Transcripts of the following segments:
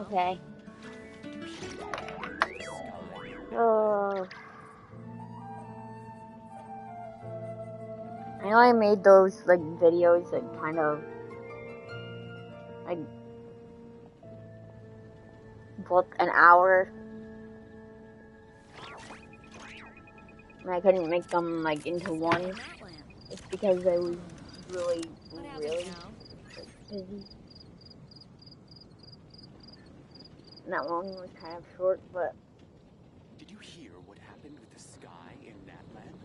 Okay. Oh. I know I made those like videos that kind of like both an hour. And I couldn't make them like into one. It's because I was really busy. And that one was kind of short, but. Did you hear what happened with the sky in Natland?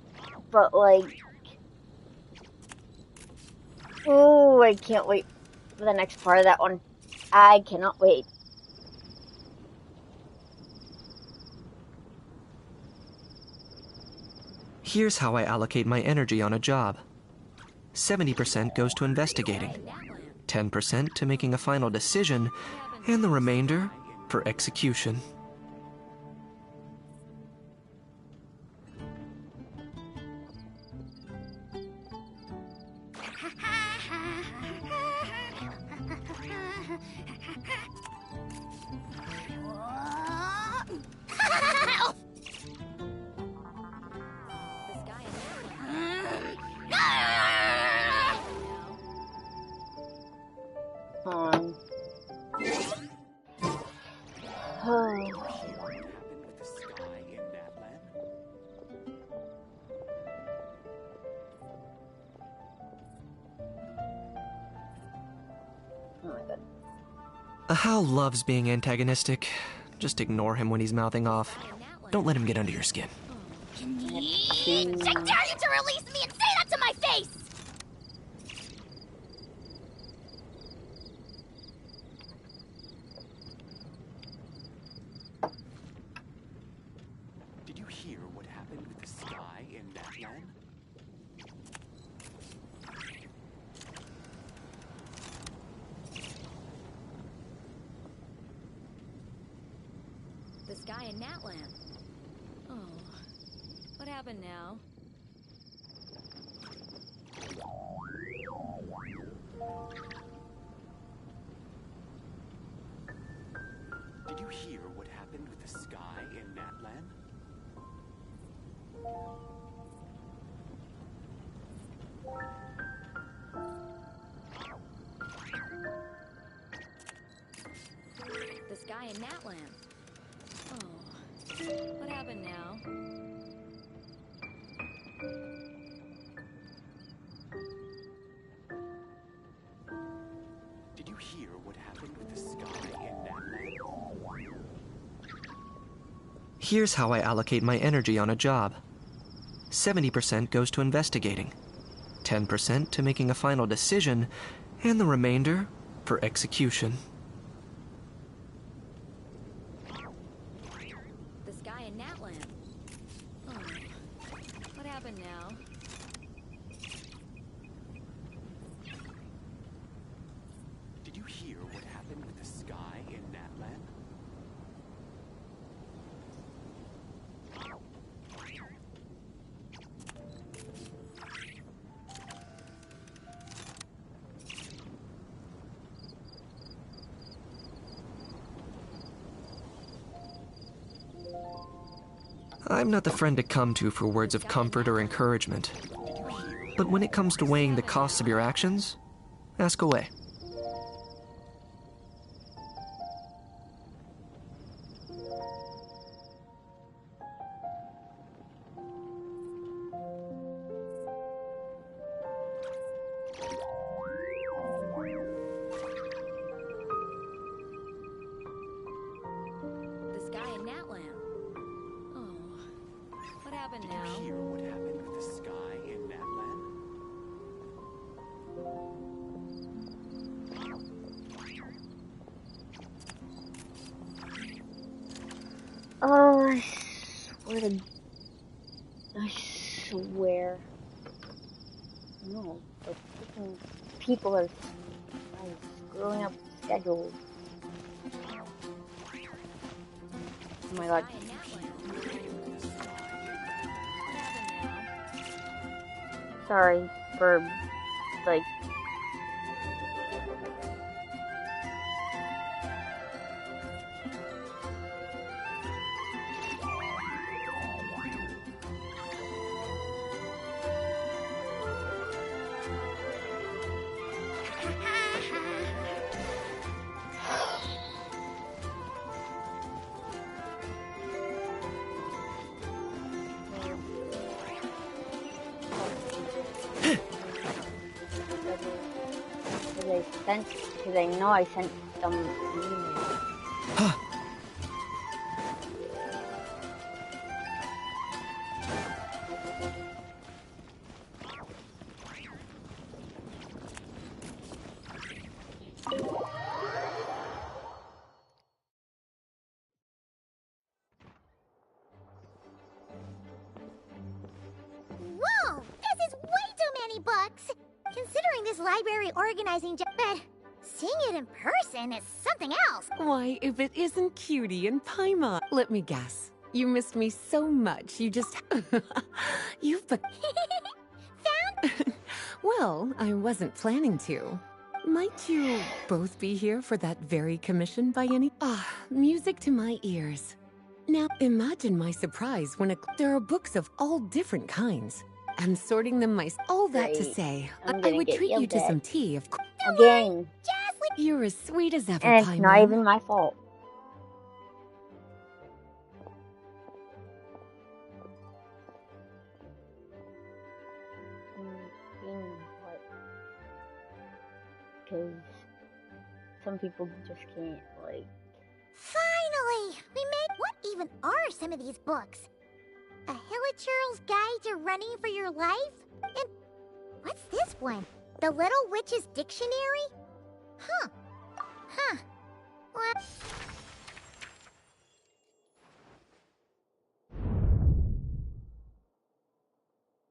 But like. Oh, I can't wait for the next part of that one. I cannot wait. Here's how I allocate my energy on a job. 70% goes to investigating, 10% to making a final decision, and the remainder for execution. Hal loves being antagonistic. Just ignore him when he's mouthing off. Don't let him get under your skin. I dare you to release me and say that to my face! Did you hear what happened with the sky in Natland? The sky in Natland. Oh, what happened now? Did you hear what happened with the sky in Natland? The sky in Natland. Oh, what happened now? Did you hear what happened with the sky in Natland? Here's how I allocate my energy on a job. 70% goes to investigating, 10% to making a final decision, and the remainder for execution. The sky in Natland. Oh, what happened now? Did you hear what happened with the sky in Natland? I'm not the friend to come to for words of comfort or encouragement. But when it comes to weighing the costs of your actions, ask away. The sky in Natland. Oh, what happened now? Did you hear what happened with the sky in Natland? Oh, I swear to... I swear. No, the freaking people are screwing up schedules. Oh my god. Sorry for, like... sent, because I know I sent them an email. Whoa! This is way too many books! Considering this library organizing job, but seeing it in person is something else. Why, if it isn't Cutie and Paimon. Let me guess. You missed me so much, you just... You've be- Found? Well, I wasn't planning to. Might you both be here for that very commission by any... music to my ears. Now, imagine my surprise when there are books of all different kinds. I'm sorting them myself. All that to Great. say, I'm I gonna would get treat you yelled to at. some tea, of course. Again, You're as sweet as ever, and it's not Paimon. even my fault. Because some people just can't, like... Finally! We made... What even are some of these books? A Hilichurl's Guide to Running for Your Life? And what's this one? The Little Witch's Dictionary? Huh. Huh. What?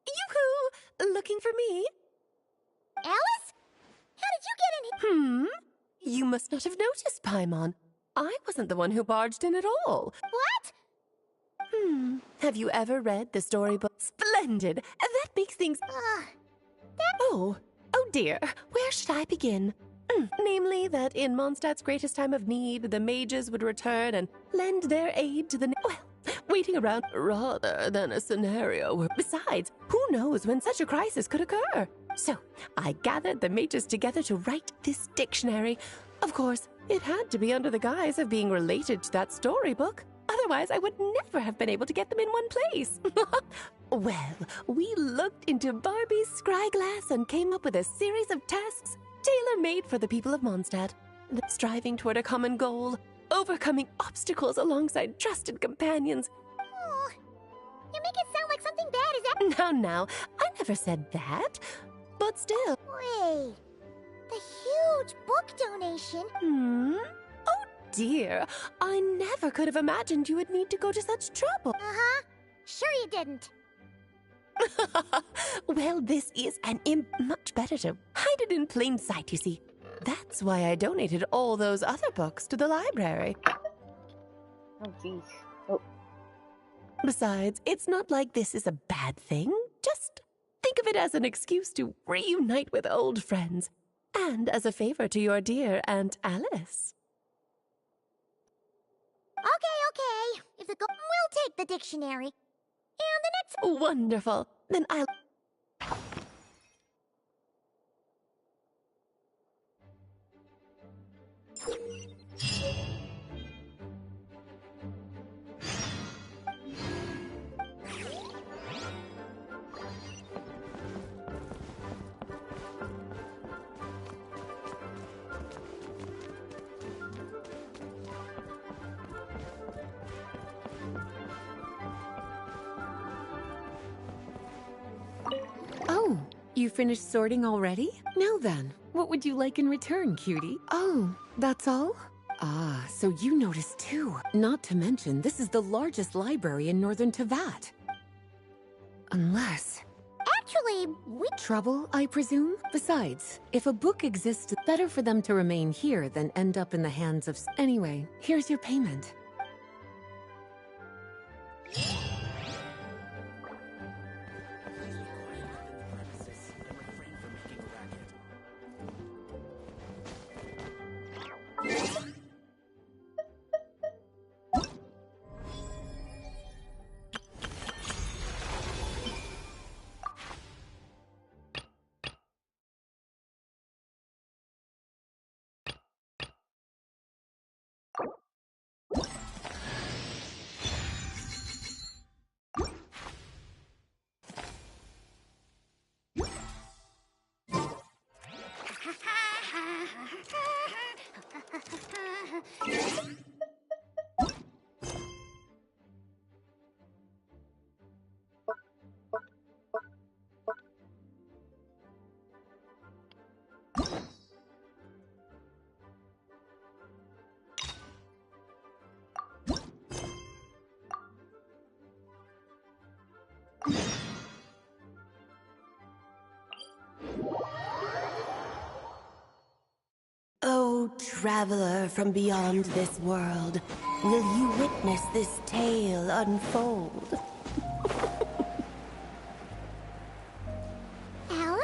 Yoo-hoo! Looking for me? Alice? How did you get in here? You must not have noticed, Paimon. I wasn't the one who barged in at all. What? Have you ever read the storybook? Splendid! That makes things... Oh dear. Where should I begin? Namely, that in Mondstadt's greatest time of need, the mages would return and lend their aid to the... Well, waiting around rather than a scenario where... Besides, who knows when such a crisis could occur? So, I gathered the mages together to write this dictionary. Of course, it had to be under the guise of being related to that storybook. Otherwise, I would never have been able to get them in one place. Well, we looked into Barbie's scryglass and came up with a series of tasks tailor-made for the people of Mondstadt. Striving toward a common goal, overcoming obstacles alongside trusted companions. Oh, you make it sound like something bad is happening. Now, I never said that. But still. Wait. The huge book donation? Oh dear, I never could have imagined you would need to go to such trouble. Uh-huh. Sure you didn't. Well, this is much better to hide it in plain sight, you see. That's why I donated all those other books to the library. Oh, jeez. Oh, Besides, it's not like this is a bad thing. Just think of it as an excuse to reunite with old friends. And as a favor to your dear Aunt Alice. Okay. If the we'll take the dictionary. And the next... Wonderful. Then I'll... Oh, you finished sorting already? Now then, what would you like in return, cutie? Oh, that's all? Ah, so you noticed too. Not to mention, this is the largest library in northern Tevat. Unless... Actually, we... Trouble, I presume? Besides, if a book exists, better for them to remain here than end up in the hands of... Anyway, here's your payment. traveler from beyond this world, will you witness this tale unfold? Alice?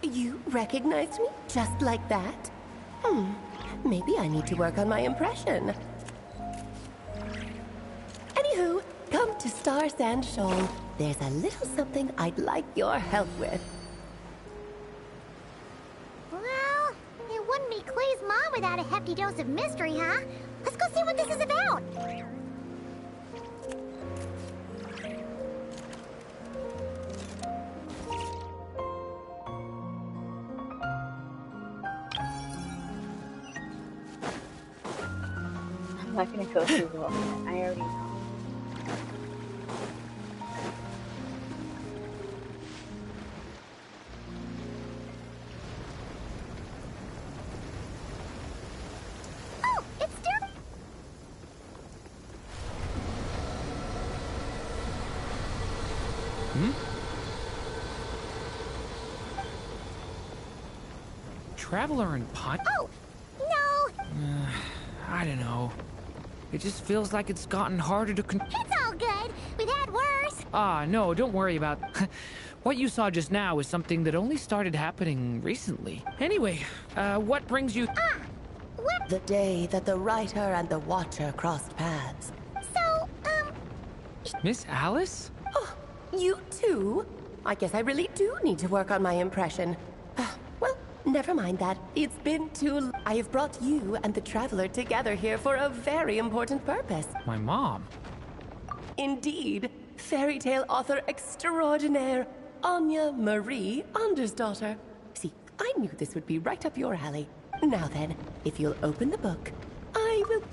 You recognized me just like that? Maybe I need to work on my impression. Anywho, come to Star Sand Shoal. There's a little something I'd like your help with. Well, it wouldn't be Clay's mom without a hefty dose of mystery, huh? Let's go see what this is about. I'm not gonna go through all that. I already know. Oh, it's Durin. Traveler and Pot? Oh, no, I don't know. It just feels like it's gotten harder to it's all good. We've had worse. No, don't worry about... What you saw just now is something that only started happening recently. Anyway, what brings you... What? The day that the writer and the watcher crossed paths. So, Miss Alice? Oh, you too? I guess I really do need to work on my impression. Well, never mind that. It's been too... I have brought you and the Traveler together here for a very important purpose. My mom? Indeed, fairy tale author extraordinaire, Anya Marie Andersdottir. See, I knew this would be right up your alley. Now then, if you'll open the book, I will...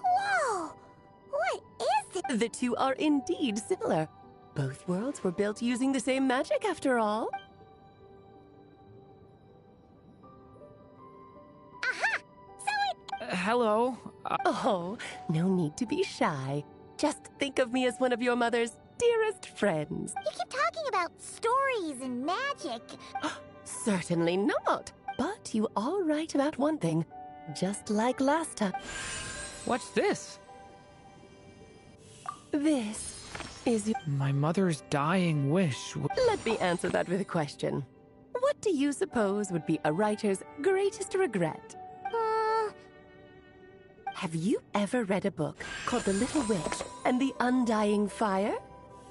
whoa! What is it? The two are indeed similar. Both worlds were built using the same magic, after all. Aha! So it... Hello? Oh, no need to be shy. Just think of me as one of your mother's dearest friends. You keep talking about stories and magic. Certainly not. But you are right about one thing. Just like last time. What's this? This is... My mother's dying wish. Let me answer that with a question. What do you suppose would be a writer's greatest regret? Have you ever read a book called The Little Witch and the Undying Fire?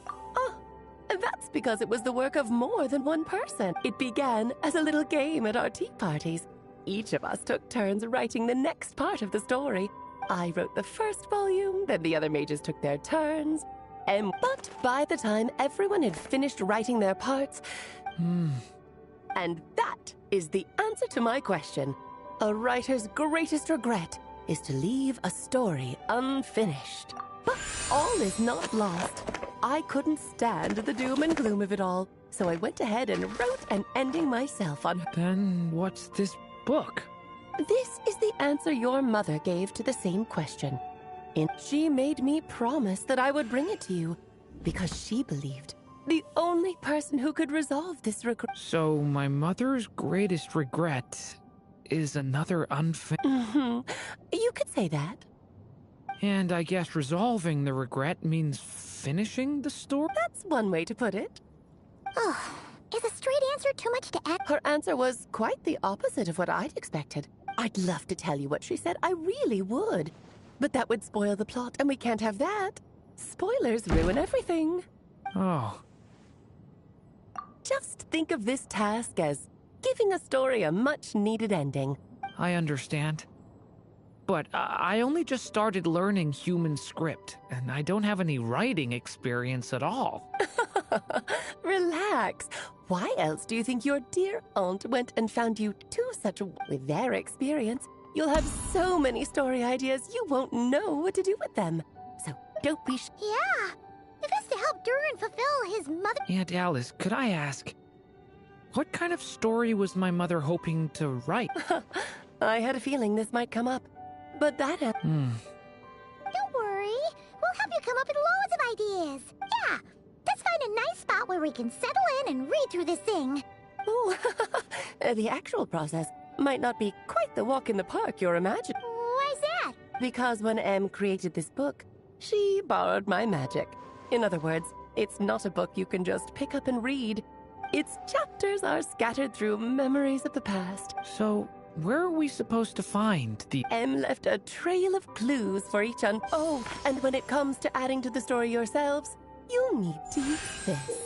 Oh, that's because it was the work of more than one person. It began as a little game at our tea parties. Each of us took turns writing the next part of the story. I wrote the first volume, then the other mages took their turns. But by the time everyone had finished writing their parts... And that is the answer to my question. A writer's greatest regret is to leave a story unfinished. But all is not lost. I couldn't stand the doom and gloom of it all, so I went ahead and wrote an ending myself on her. Then what's this book? This is the answer your mother gave to the same question. She made me promise that I would bring it to you, because she believed the only person who could resolve this regret... So my mother's greatest regret is another unfinished... You could say that. And I guess resolving the regret means finishing the story? That's one way to put it. Oh, is a straight answer too much to add? Her answer was quite the opposite of what I'd expected. I'd love to tell you what she said, I really would. But that would spoil the plot, and we can't have that. Spoilers ruin everything. Oh. Just think of this task as giving a story a much-needed ending. I understand. But I only just started learning human script, and I don't have any writing experience at all. Relax. Why else do you think your dear aunt went and found you two such... With their experience, you'll have so many story ideas you won't know what to do with them. So don't be Yeah, if it's to help Durin fulfill his mother... Aunt Alice, could I ask, What kind of story was my mother hoping to write? I had a feeling this might come up. But that... Don't worry. We'll help you come up with loads of ideas. Yeah, let's find a nice spot where we can settle in and read through this thing. Oh, the actual process might not be quite the walk in the park you're imagining. Why's that? Because when Em created this book, she borrowed my magic. In other words, it's not a book you can just pick up and read. Its chapters are scattered through memories of the past. So, where are we supposed to find the... Em left a trail of clues for each Oh, and when it comes to adding to the story yourselves, you'll need to use this.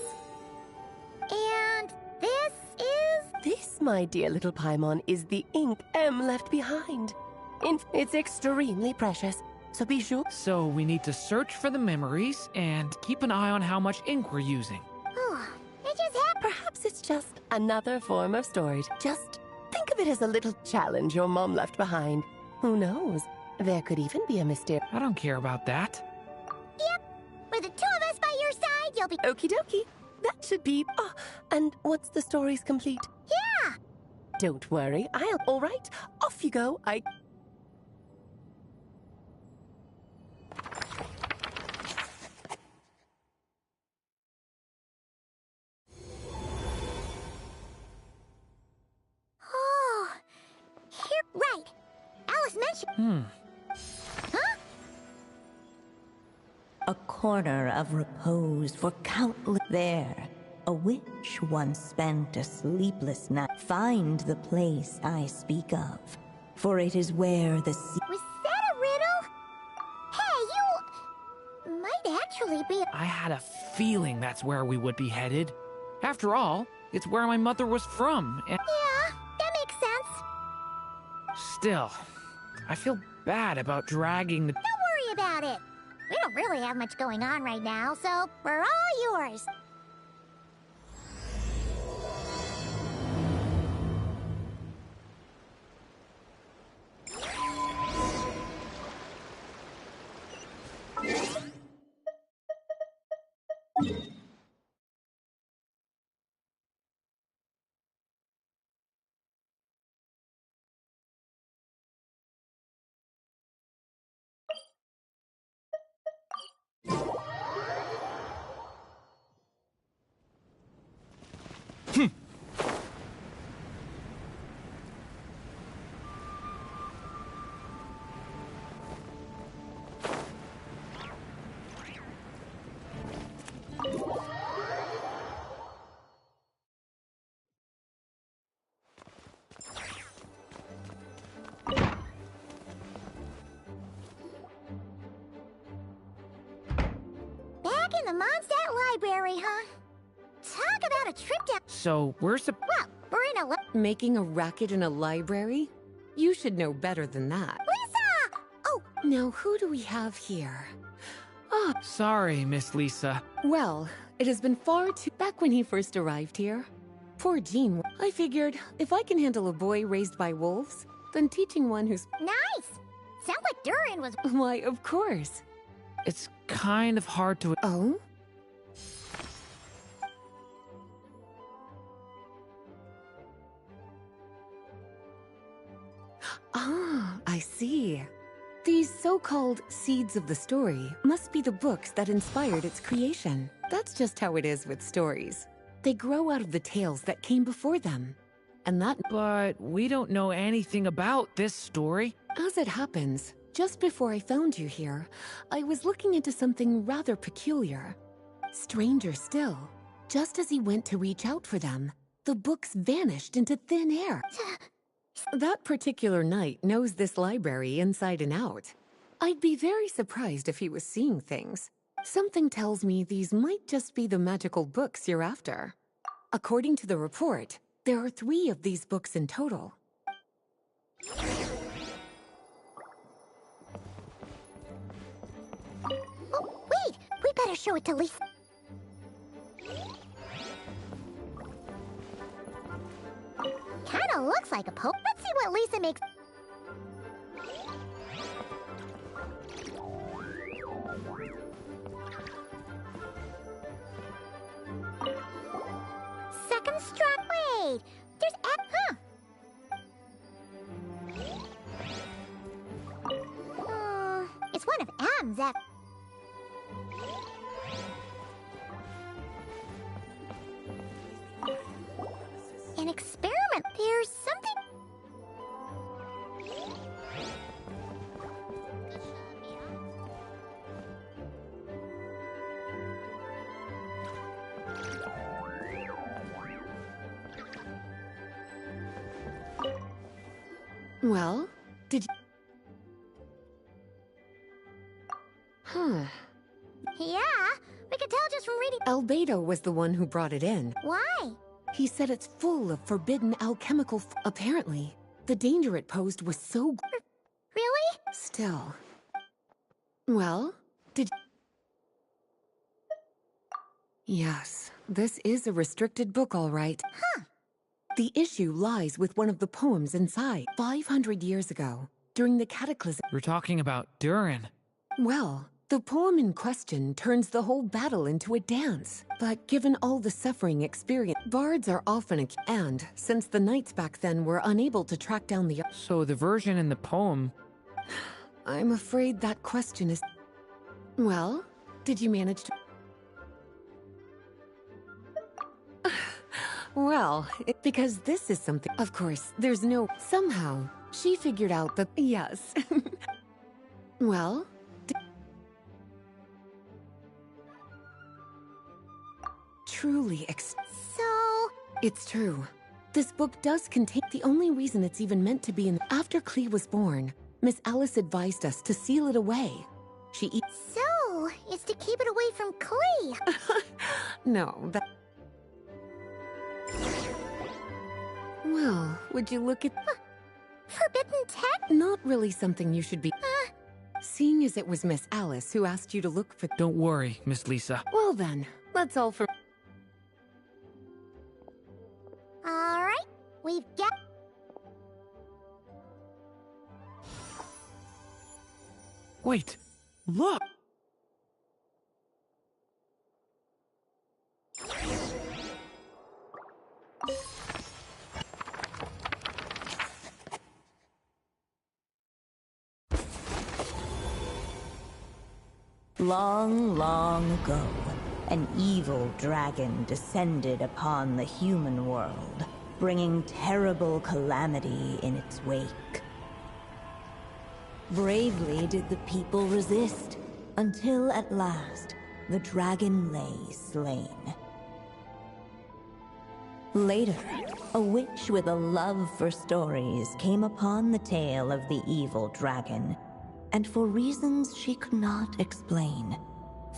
And this is... This, my dear little Paimon, is the ink Em left behind. It's extremely precious, so be sure... So we need to search for the memories and keep an eye on how much ink we're using. Oh, it just happened. Perhaps it's just another form of storage. Just think of it as a little challenge your mom left behind. Who knows? There could even be a mystery. I don't care about that. Yep, with the two of us by your side, you'll be... Okie dokie. That should be... Oh, and once the story's complete... Yeah! Don't worry, I'll... All right, off you go. Oh, here... Right. Alice mentioned... Huh? A corner of repose for countless... There, a witch once spent a sleepless night. Find the place I speak of, for it is where the sea... Was that a riddle? Hey, you... might actually be... I had a feeling that's where we would be headed. After all, it's where my mother was from, and... Yeah, that makes sense. Still, I feel bad about dragging the... Don't worry about it. We don't really have much going on right now, so we're all yours. Back in the Mondstadt Library, huh? Talk about a trip down... So, where's the... Well, we're in a... Making a racket in a library? You should know better than that. Lisa! Oh, Now, who do we have here? Ah, Sorry, Miss Lisa. well, it has been far too... Back when he first arrived here, poor Jean, I figured if I can handle a boy raised by wolves, then teaching one who's... nice! Sounds like Durin was... Why, of course. It's kind of hard to... Oh? Ah, I see. These so-called seeds of the story must be the books that inspired its creation. That's just how it is with stories. They grow out of the tales that came before them. And that... But we don't know anything about this story. As it happens, just before I found you here, I was looking into something rather peculiar. Stranger still, just as he went to reach out for them, the books vanished into thin air. That particular knight knows this library inside and out. I'd be very surprised if he was seeing things. Something tells me these might just be the magical books you're after. According to the report, there are 3 of these books in total. Oh, wait! We better show it to Lisa. Kinda looks like a poke. Let's see what Lisa makes. Second strike. It's one of M's that... An experiment. There's something... Well, did you... Huh. Yeah, we could tell just from reading... Albedo was the one who brought it in. Why? He said it's full of forbidden alchemical... Apparently, the danger it posed was so... Really? Still. Well, did... Yes, this is a restricted book, all right. Huh. The issue lies with one of the poems inside. 500 years ago, during the cataclysm... We're talking about Durin. Well, the poem in question turns the whole battle into a dance. But given all the suffering experienced, bards are often and since the knights back then were unable to track down the... So the version in the poem... I'm afraid that question is... Well, did you manage to... Well, because this is something... Of course, there's no... Somehow, she figured out that... Yes. Well... Truly So... It's true. This book does contain... The only reason it's even meant to be in... After Klee was born, Miss Alice advised us to seal it away. So, it's to keep it away from Klee. No, that... Well, would you look at... Forbidden text? Not really something you should be... Seeing as it was Miss Alice who asked you to look for... Don't worry, Miss Lisa. Well then, that's all for... Alright, we've got... Wait, look! Long, long ago, an evil dragon descended upon the human world, bringing terrible calamity in its wake. Bravely did the people resist, until at last, the dragon lay slain. Later, a witch with a love for stories came upon the tale of the evil dragon, and for reasons she could not explain,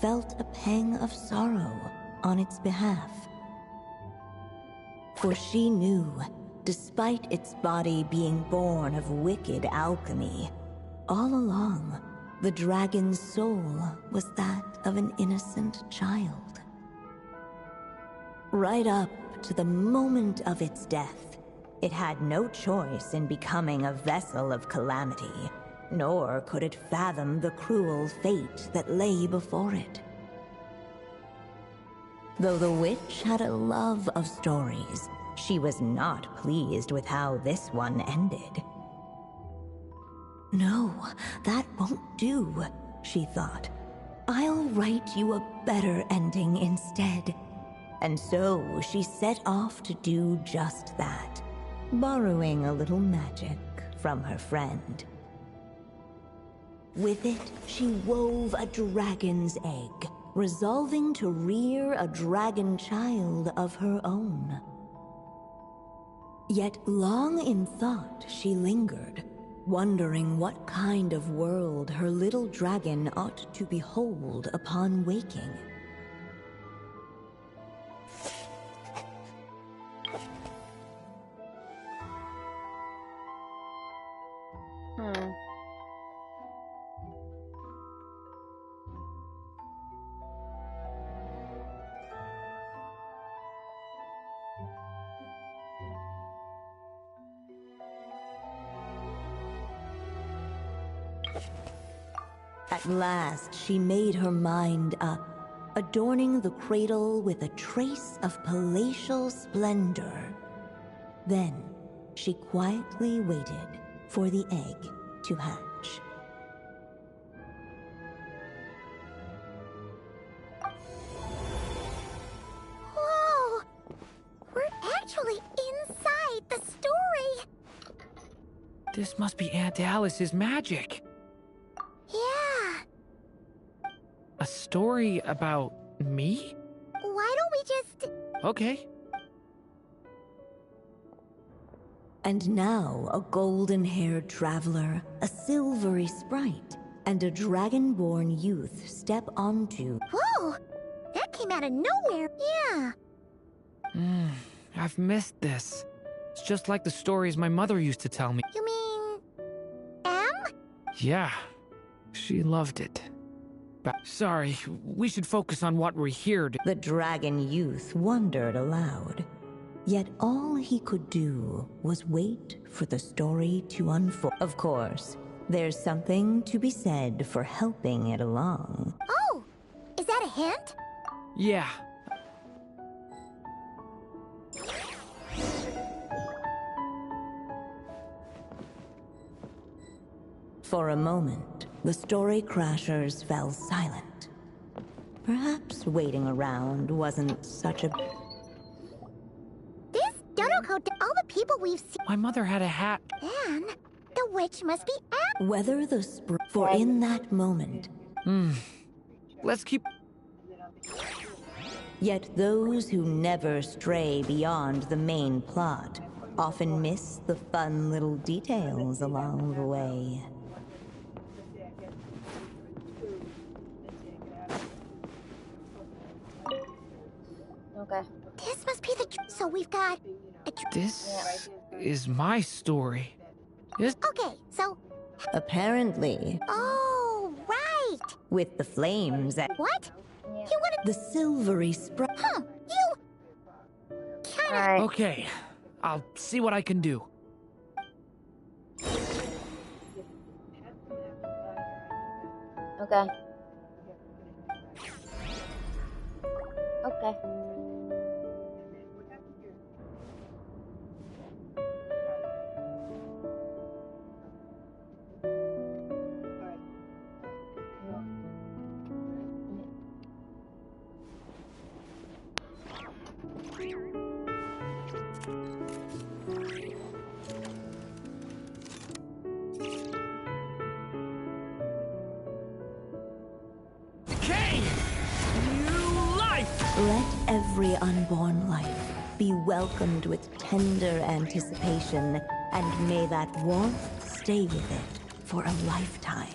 felt a pang of sorrow on its behalf. For she knew, despite its body being born of wicked alchemy, all along, the dragon's soul was that of an innocent child. Right up to the moment of its death, it had no choice in becoming a vessel of calamity, nor could it fathom the cruel fate that lay before it. Though the witch had a love of stories, she was not pleased with how this one ended. No, that won't do, she thought. I'll write you a better ending instead. And so she set off to do just that, borrowing a little magic from her friend. With it, she wove a dragon's egg, resolving to rear a dragon child of her own. Yet long in thought she lingered, wondering what kind of world her little dragon ought to behold upon waking. At last, she made her mind up, adorning the cradle with a trace of palatial splendor. Then, she quietly waited for the egg to hatch. This must be Aunt Alice's magic. Yeah. A story about me? Why don't we just... Okay. And now a golden-haired traveler, a silvery sprite, and a dragon-born youth step onto... Whoa! That came out of nowhere. Yeah. I've missed this. It's just like the stories my mother used to tell me. You mean... M? Yeah, she loved it. Sorry, we should focus on what we're here to... The dragon youth wondered aloud. Yet all he could do was wait for the story to unfold. Of course, there's something to be said for helping it along. Oh! Is that a hint? Yeah. For a moment, the story crashers fell silent. Perhaps waiting around wasn't such a... This dodo coat, all the people we've seen... My mother had a hat. Then, the witch must be M. Whether the for in that moment... Let's keep... Yet those who never stray beyond the main plot often miss the fun little details along the way. Okay. This must be the... So we've got... This is my story. Okay, so... Apparently, Oh, right! with the flames and What? Yeah. You wanted... the silvery sprite... Huh, you... Kinda... Alright. Okay, I'll see what I can do. Okay. Okay. Decay! New life! Let every unborn life be welcomed with tender anticipation, and may that warmth stay with it for a lifetime.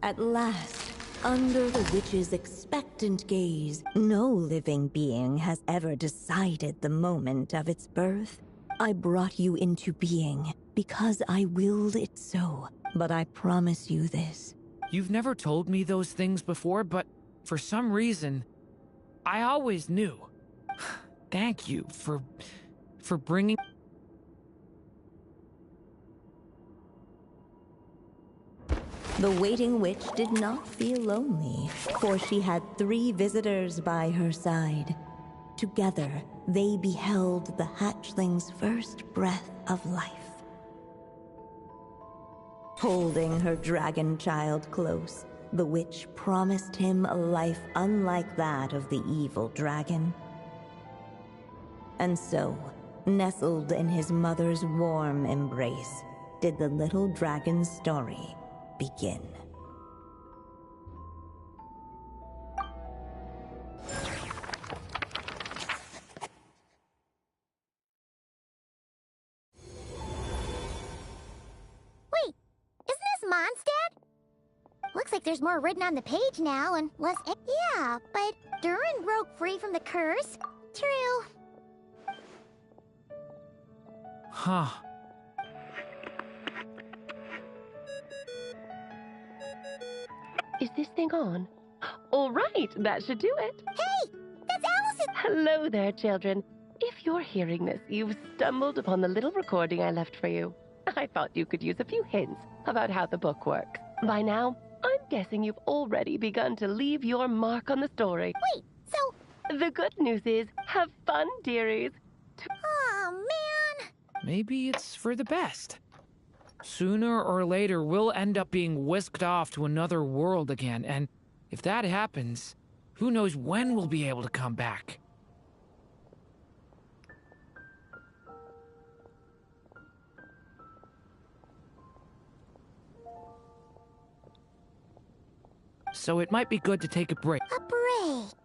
At last, under the witch's expectant gaze, no living being has ever decided the moment of its birth. I brought you into being because I willed it so. But I promise you this. You've never told me those things before, but for some reason, I always knew. Thank you for bringing... The waiting witch did not feel lonely, for she had 3 visitors by her side. Together, they beheld the hatchling's first breath of life. Holding her dragon child close, the witch promised him a life unlike that of the evil dragon. And so, nestled in his mother's warm embrace, did the little dragon's story begin. Wait, isn't this Mondstadt? Looks like there's more written on the page now and less... Yeah, but Durin broke free from the curse. True. Huh. Is this thing on? All right, that should do it. Hey, that's Alice's... Hello there, children. If you're hearing this, you've stumbled upon the little recording I left for you. I thought you could use a few hints about how the book works. By now, I'm guessing you've already begun to leave your mark on the story. Wait, so... The good news is, have fun, dearies. Oh, man. Maybe it's for the best. Sooner or later, we'll end up being whisked off to another world again, and if that happens, who knows when we'll be able to come back. so it might be good to take a break. A break.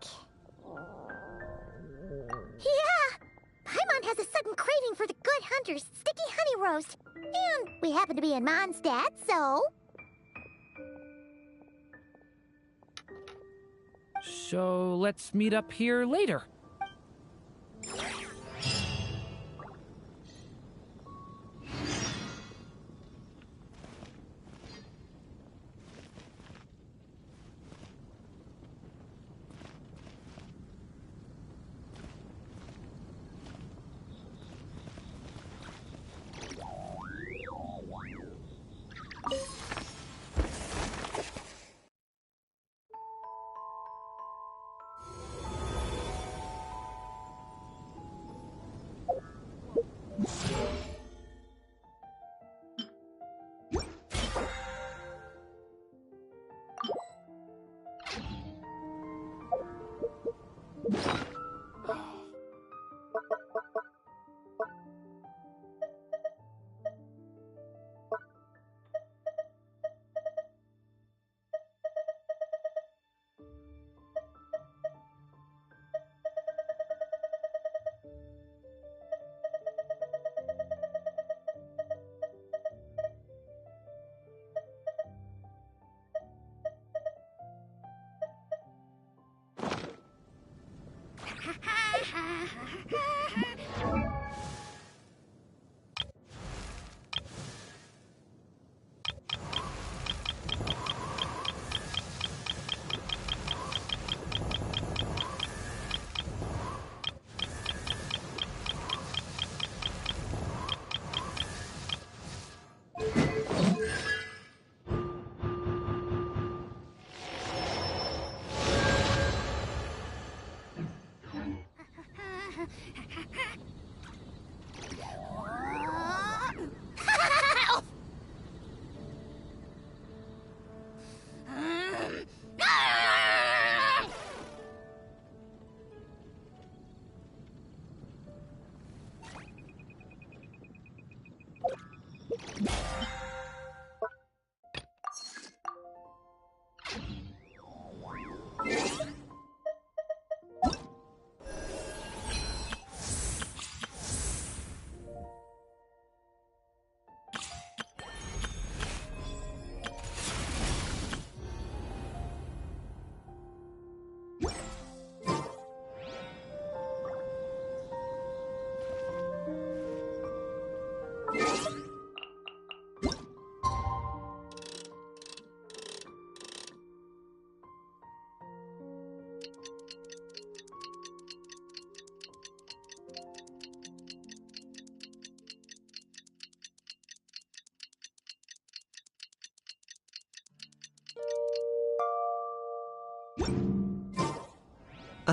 Yeah! Paimon has a sudden craving for the Good Hunter's sticky honey roast. And we happen to be in Mondstadt, so... So let's meet up here later.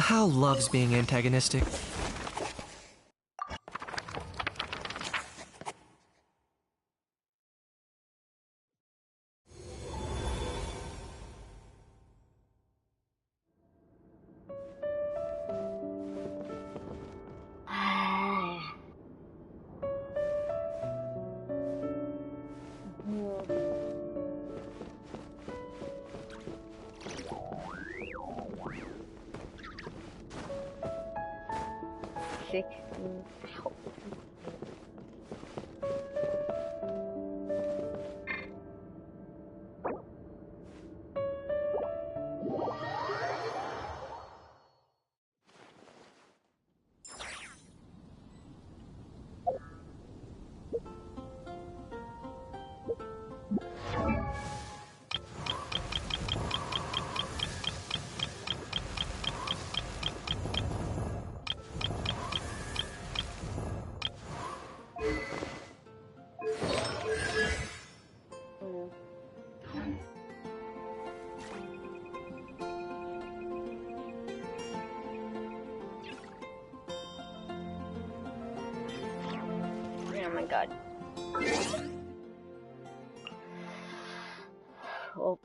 Hal loves being antagonistic. Oh my god. Well,